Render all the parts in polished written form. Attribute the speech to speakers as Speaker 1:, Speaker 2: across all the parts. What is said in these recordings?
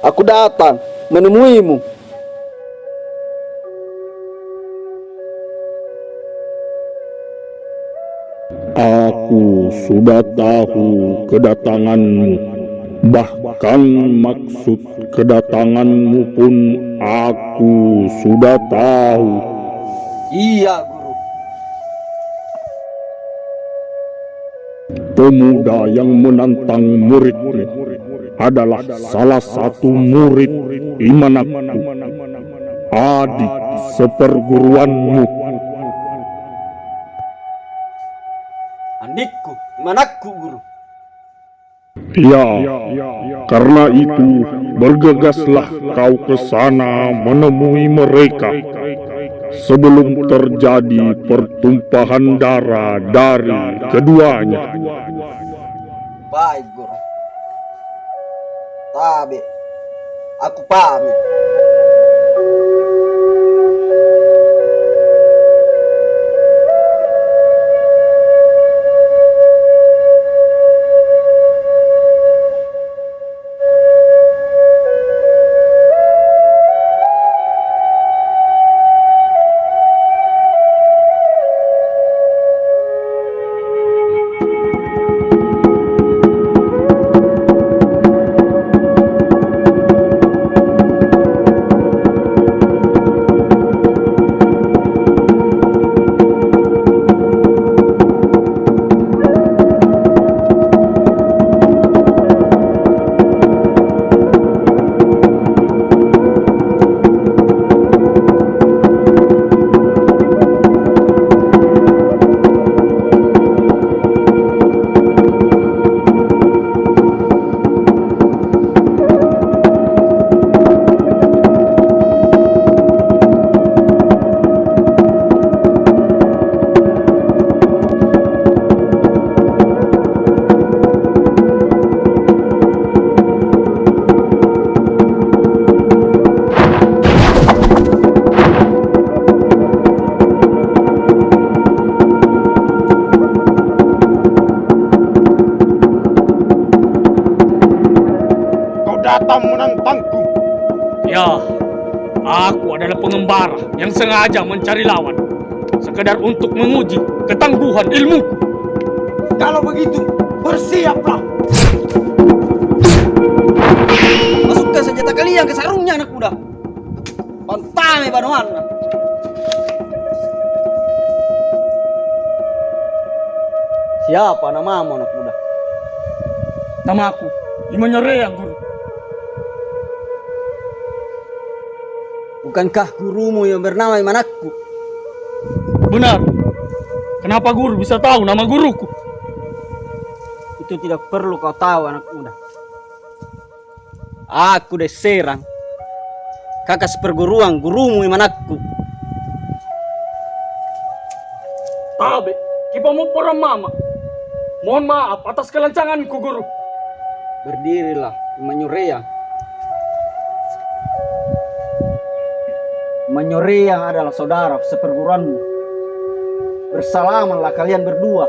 Speaker 1: Aku datang menemuimu.
Speaker 2: Aku sudah tahu kedatanganmu. Bahkan maksud kedatanganmu pun aku sudah tahu.
Speaker 1: Iya, Guru.
Speaker 2: Pemuda yang menantang muridmu adalah salah satu murid Imanakku, adik seperguruanmu.
Speaker 1: Adikku, Imanakku, Guru.
Speaker 2: Ya, karena itu bergegaslah kau ke sana menemui mereka sebelum terjadi pertumpahan darah dari keduanya.
Speaker 1: Baik, Guru. Tapi aku pamit.
Speaker 2: Datang menantangku.
Speaker 3: Ya, aku adalah pengembara yang sengaja mencari lawan, sekedar untuk menguji ketangguhan ilmuku.
Speaker 1: Kalau begitu, bersiaplah. Masukkan senjata kalian ke sarungnya, anak muda. Pantame Banoana. Siapa namamu, anak muda?
Speaker 3: Namaku Imanyoreang, Guru.
Speaker 1: Bukankah gurumu yang bernama Imanakku?
Speaker 3: Benar. Kenapa Guru bisa tahu nama guruku?
Speaker 1: Itu tidak perlu kau tahu, anak muda. Aku Deserang, kakak seperguruan gurumu Imanakku.
Speaker 3: Tabe, kipamu porang mama. Mohon maaf atas kelancanganku, Guru.
Speaker 1: Berdirilah, Imanyoreang. Imanyoreang adalah saudara seperguruanmu. Bersalamanlah kalian berdua.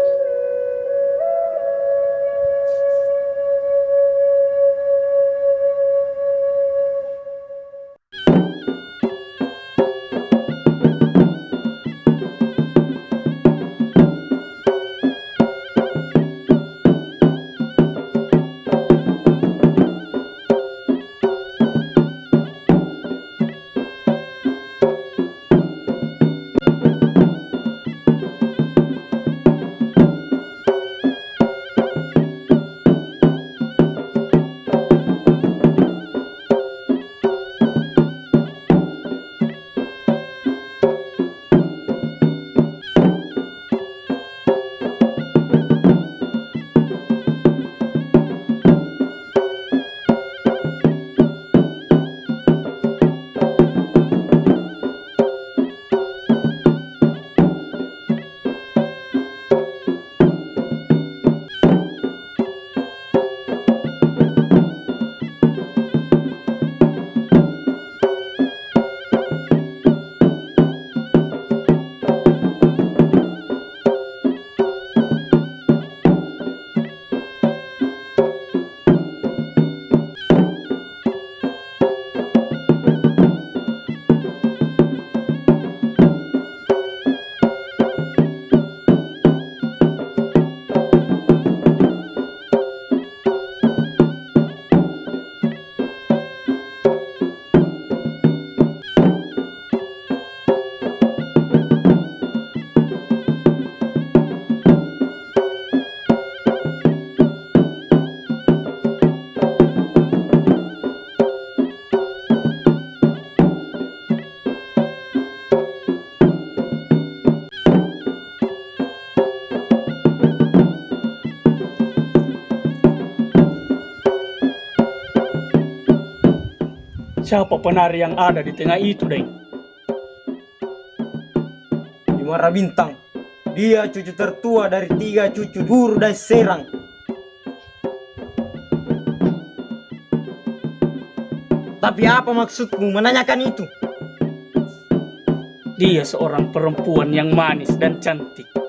Speaker 3: Siapa penari yang ada di tengah itu, Deng?
Speaker 4: Dimara Bintang. Dia cucu tertua dari 3 cucu guru dan Serang. Tapi apa maksudmu menanyakan itu?
Speaker 3: Dia seorang perempuan yang manis dan cantik.